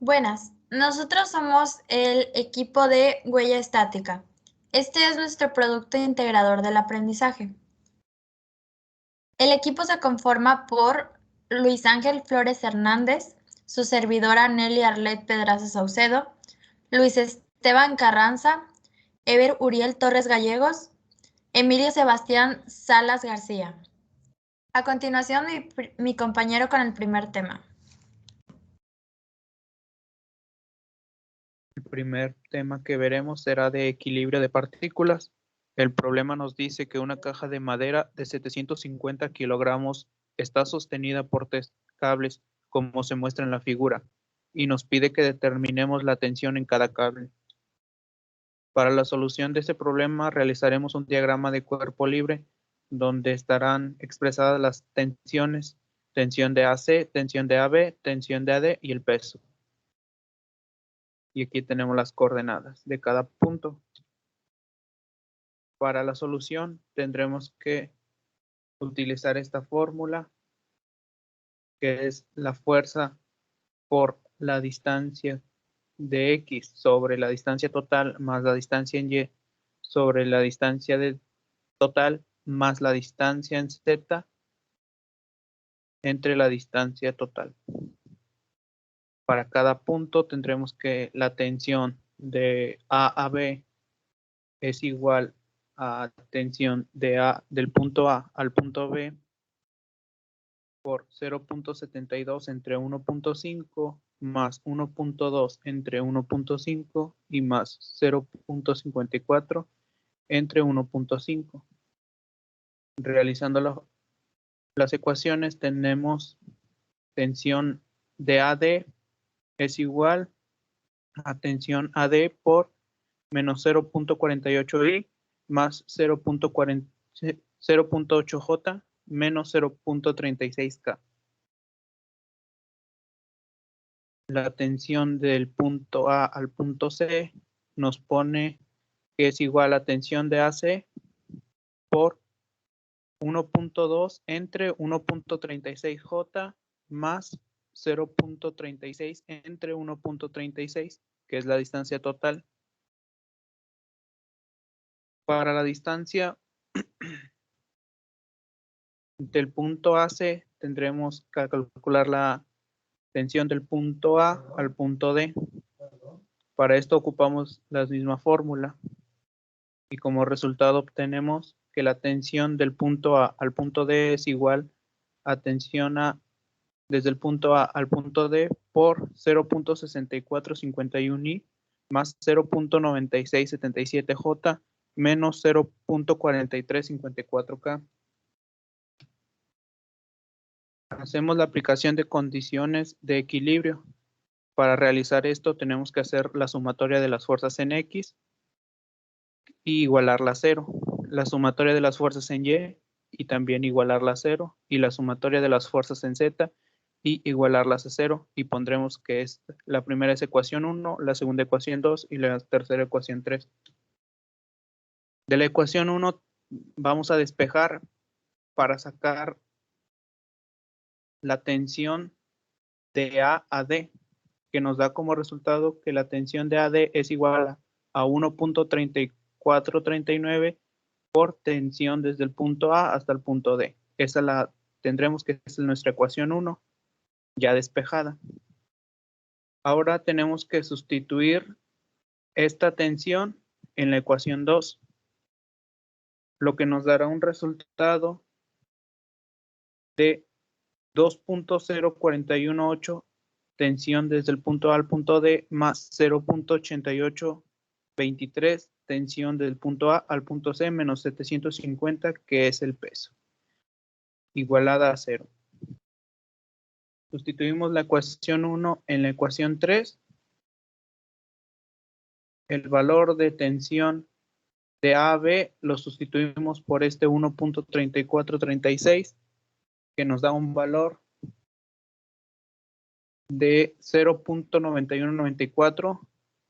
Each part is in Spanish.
Buenas, nosotros somos el equipo de huella estática. Este es nuestro producto integrador del aprendizaje. El equipo se conforma por Luis Ángel Flores Hernández, su servidora Nelly Arlet Pedraza Saucedo, Luis Esteban Carranza, Ever Uriel Torres Gallegos, Emilio Sebastián Salas García. A continuación, mi compañero con el primer tema. El primer tema que veremos será de equilibrio de partículas. El problema nos dice que una caja de madera de 750 kilogramos está sostenida por 3 cables, como se muestra en la figura, y nos pide que determinemos la tensión en cada cable. Para la solución de este problema realizaremos un diagrama de cuerpo libre, donde estarán expresadas las tensiones, tensión de AC, tensión de AB, tensión de AD y el peso. Y aquí tenemos las coordenadas de cada punto. Para la solución tendremos que utilizar esta fórmula, que es la fuerza por la distancia de X sobre la distancia total más la distancia en Y sobre la distancia de total más la distancia en Z entre la distancia total. Para cada punto tendremos que la tensión de A a B es igual a tensión del punto A al punto B por 0.72 entre 1.5 más 1.2 entre 1.5 y más 0.54 entre 1.5. Realizando las ecuaciones tenemos tensión de AD es igual a tensión AD por menos 0.48i más 0.8j menos 0.36k. La tensión del punto A al punto C nos pone que es igual a tensión de AC por 1.2 entre 1.36j más 0.36 entre 1.36, que es la distancia total. Para la distancia del punto AC tendremos que calcular la tensión del punto A al punto D. Para esto ocupamos la misma fórmula y como resultado obtenemos que la tensión del punto A al punto D es igual a tensión A desde el punto A al punto D por 0.6451i más 0.9677j menos 0.4354k. Hacemos la aplicación de condiciones de equilibrio. Para realizar esto tenemos que hacer la sumatoria de las fuerzas en X y igualarla a 0. La sumatoria de las fuerzas en Y también igualarla a 0. Y la sumatoria de las fuerzas en Z y igualarlas a 0. Y pondremos que la primera es ecuación 1, la segunda ecuación 2 y la tercera ecuación 3. De la ecuación 1 vamos a despejar para sacar la tensión de A a D, que nos da como resultado que la tensión de AD es igual a 1.3439 por tensión desde el punto A hasta el punto D. Esa la tendremos que es nuestra ecuación 1, ya despejada. Ahora tenemos que sustituir esta tensión en la ecuación 2, lo que nos dará un resultado de 2.0418 tensión desde el punto A al punto D más 0.8823 tensión del punto A al punto C menos 750, que es el peso, igualada a 0. Sustituimos la ecuación 1 en la ecuación 3. El valor de tensión de A a B lo sustituimos por este 1.3436, que nos da un valor de 0.9194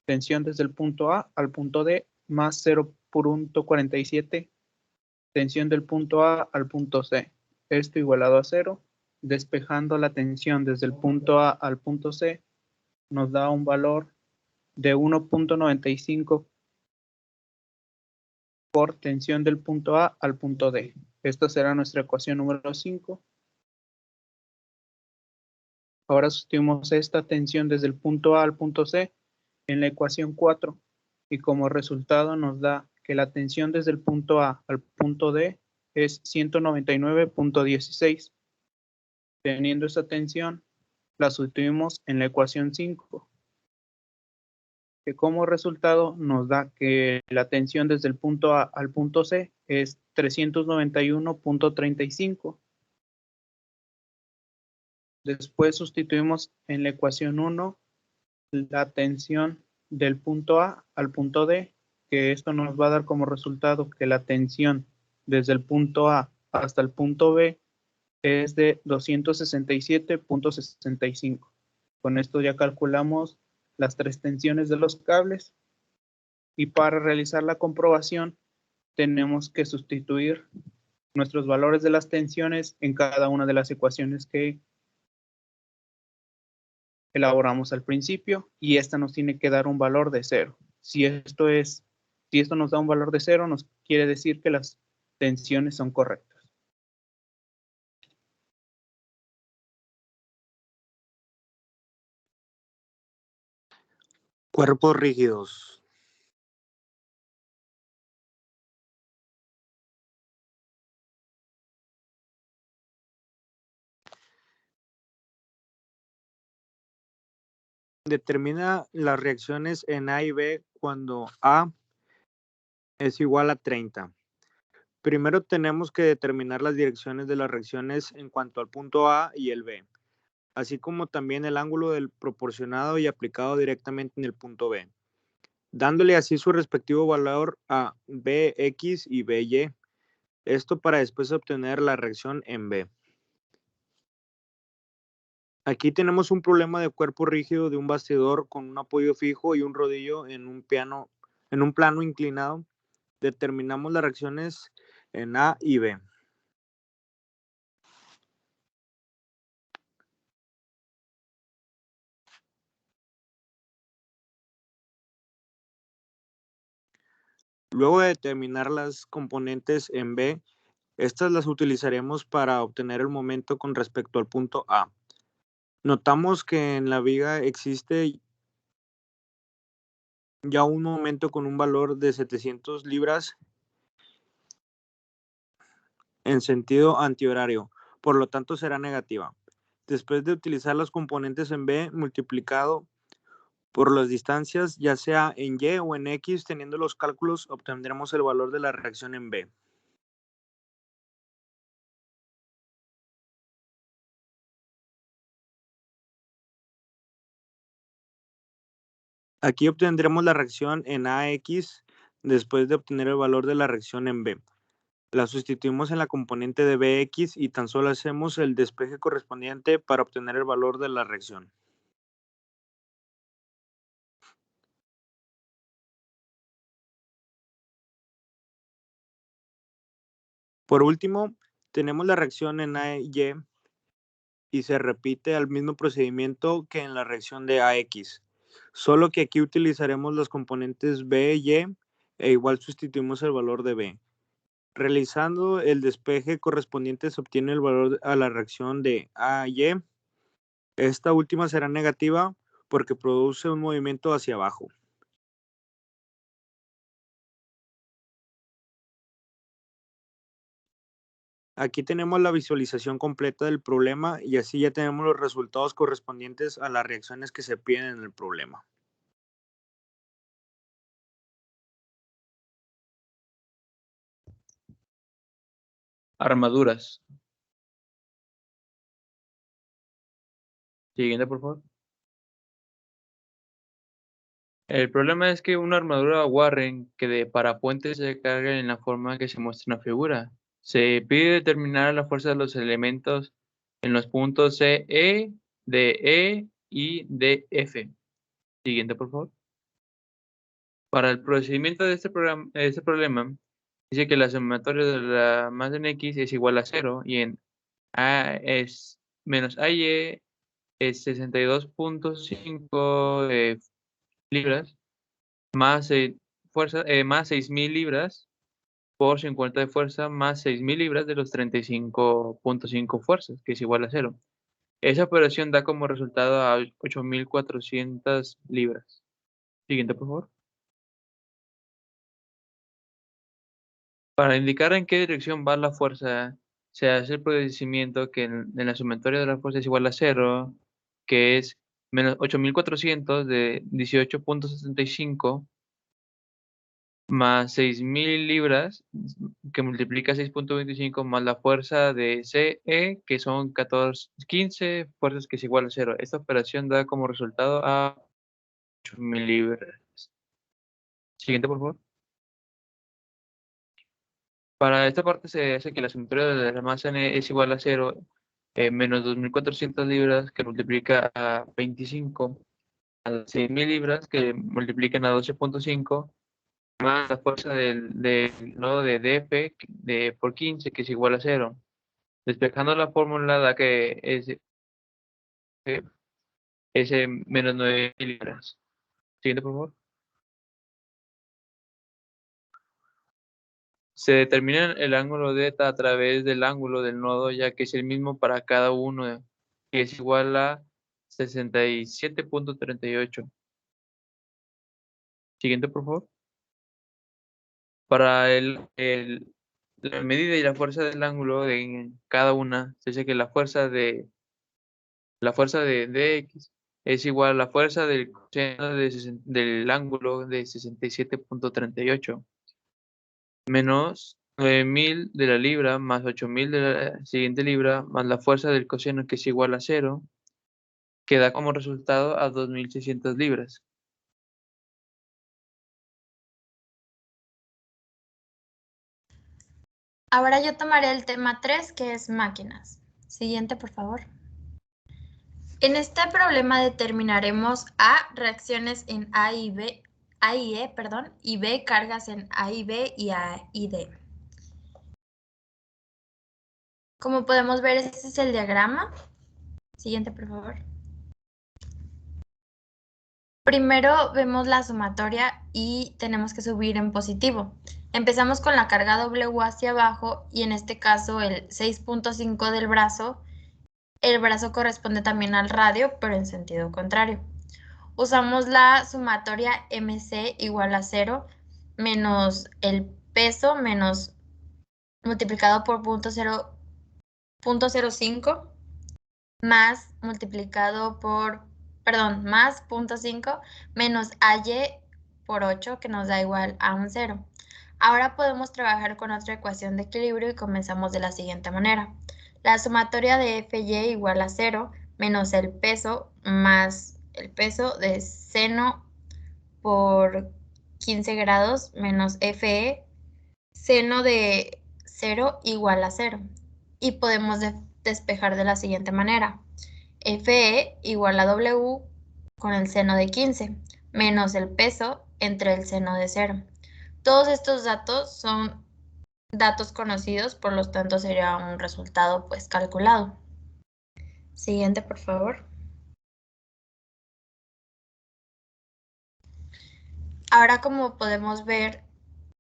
tensión desde el punto A al punto D más 0.47 tensión del punto A al punto C. Esto igualado a 0, despejando la tensión desde el punto A al punto C, nos da un valor de 1.95 por tensión del punto A al punto D. Esta será nuestra ecuación número 5. Ahora sustituimos esta tensión desde el punto A al punto C en la ecuación 4 y como resultado nos da que la tensión desde el punto A al punto D es 199.16. Teniendo esta tensión, la sustituimos en la ecuación 5, que como resultado nos da que la tensión desde el punto A al punto C es 391.35. Después sustituimos en la ecuación 1 la tensión del punto A al punto D, que esto nos va a dar como resultado que la tensión desde el punto A hasta el punto B es de 267.65. Con esto ya calculamos las tres tensiones de los cables y para realizar la comprobación tenemos que sustituir nuestros valores de las tensiones en cada una de las ecuaciones que elaboramos al principio y esta nos tiene que dar un valor de 0. Si esto nos da un valor de 0, nos quiere decir que las tensiones son correctas. Cuerpos rígidos. Determina las reacciones en A y B cuando A es igual a 30. Primero tenemos que determinar las direcciones de las reacciones en cuanto al punto A y el B, así como también el ángulo del proporcionado y aplicado directamente en el punto B, dándole así su respectivo valor a Bx y By. Esto para después obtener la reacción en B. Aquí tenemos un problema de cuerpo rígido de un bastidor con un apoyo fijo y un rodillo en un plano inclinado. Determinamos las reacciones en A y B. Luego de determinar las componentes en B, estas las utilizaremos para obtener el momento con respecto al punto A. Notamos que en la viga existe ya un momento con un valor de 700 libras en sentido antihorario, por lo tanto será negativa. Después de utilizar los componentes en B multiplicado por las distancias, ya sea en Y o en X, teniendo los cálculos, obtendremos el valor de la reacción en B. Aquí obtendremos la reacción en AX después de obtener el valor de la reacción en B. La sustituimos en la componente de Bx y tan solo hacemos el despeje correspondiente para obtener el valor de la reacción. Por último, tenemos la reacción en AY y se repite el mismo procedimiento que en la reacción de AX, solo que aquí utilizaremos los componentes B y Y e igual sustituimos el valor de B. Realizando el despeje correspondiente se obtiene el valor a la reacción de AY. Esta última será negativa porque produce un movimiento hacia abajo. Aquí tenemos la visualización completa del problema y así ya tenemos los resultados correspondientes a las reacciones que se piden en el problema. Armaduras. Siguiente, por favor. El problema es que una armadura Warren que de parapuentes se carga en la forma que se muestra en la figura. Se pide determinar la fuerza de los elementos en los puntos CE, DE y DF. Siguiente, por favor. Para el procedimiento de este problema, dice que la sumatoria de la masa en X es igual a 0 y en A es menos AY es 62.5 libras más fuerza, más 6.000 libras por 50 de fuerza más 6.000 libras de los 35.5 fuerzas, que es igual a 0. Esa operación da como resultado a 8.400 libras. Siguiente, por favor. Para indicar en qué dirección va la fuerza, se hace el procedimiento que en la sumatoria de la fuerza es igual a 0, que es menos 8.400 de 18.75 más 6.000 libras, que multiplica 6.25 más la fuerza de CE, que son 15 fuerzas, que es igual a 0. Esta operación da como resultado a 8.000 libras. Siguiente, por favor. Para esta parte se hace que la sumatoria de la masa N es igual a 0, menos 2.400 libras, que multiplica a 25, a 6.000 libras, que multiplican a 12.5, más la fuerza del nodo de DF por 15, que es igual a 0. Despejando la fórmula da que es menos 9.000 libras. Siguiente, por favor. Se determina el ángulo θ a través del ángulo del nodo, ya que es el mismo para cada uno, que es igual a 67.38. Siguiente, por favor. Para la medida y la fuerza del ángulo de cada una, se dice que la fuerza de dx es igual a la fuerza del coseno del ángulo de 67.38 menos 9.000 de la libra más 8.000 de la siguiente libra más la fuerza del coseno, que es igual a 0, que da como resultado a 2.600 libras. Ahora yo tomaré el tema 3, que es máquinas. Siguiente, por favor. En este problema determinaremos A, reacciones en A y B, A y E, perdón, y B, cargas en A y B y A y D. Como podemos ver, este es el diagrama. Siguiente, por favor. Primero vemos la sumatoria y tenemos que subir en positivo. Empezamos con la carga W hacia abajo y en este caso el 6.5 del brazo. El brazo corresponde también al radio, pero en sentido contrario. Usamos la sumatoria MC igual a 0 menos el peso menos multiplicado por 0.05 más multiplicado por, perdón, más 0.5 menos AY por 8, que nos da igual a un 0. Ahora podemos trabajar con otra ecuación de equilibrio y comenzamos de la siguiente manera. La sumatoria de FY igual a 0 menos el peso más el peso de seno por 15 grados menos FE, seno de 0 igual a 0. Y podemos despejar de la siguiente manera. FE igual a W con el seno de 15 menos el peso entre el seno de 0. Todos estos datos son datos conocidos, por lo tanto sería un resultado pues calculado. Siguiente, por favor. Ahora, como podemos ver,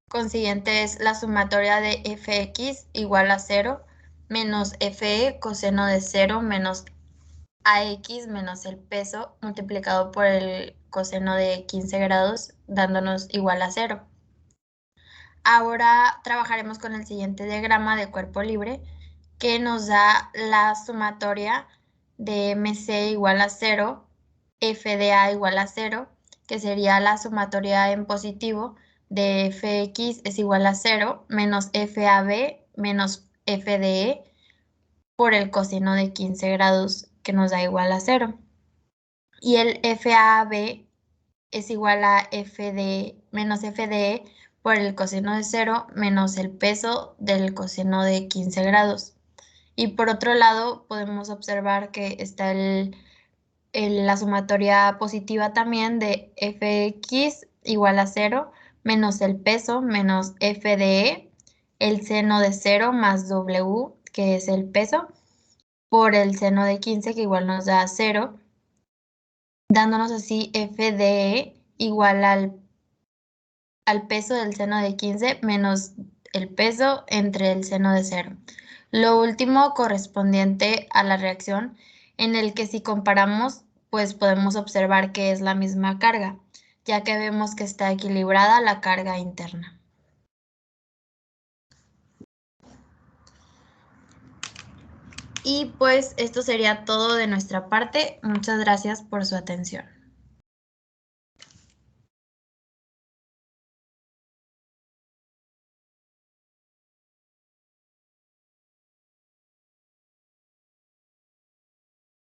consiguiente es la sumatoria de fx igual a 0 menos fe coseno de 0 menos ax menos el peso multiplicado por el coseno de 15 grados dándonos igual a 0. Ahora trabajaremos con el siguiente diagrama de cuerpo libre que nos da la sumatoria de MC igual a 0, FDA igual a 0, que sería la sumatoria en positivo de FX es igual a 0 menos FAB menos FDE por el coseno de 15 grados que nos da igual a 0. Y el FAB es igual a FD menos FDE por el coseno de 0 menos el peso del coseno de 15 grados. Y por otro lado, podemos observar que está la sumatoria positiva también de fx igual a 0 menos el peso menos FDE, el seno de 0 más W, que es el peso, por el seno de 15, que igual nos da 0, dándonos así f de E igual al peso del seno de 15 menos el peso entre el seno de 0. Lo último correspondiente a la reacción, en el que si comparamos, pues podemos observar que es la misma carga, ya que vemos que está equilibrada la carga interna. Y pues esto sería todo de nuestra parte. Muchas gracias por su atención.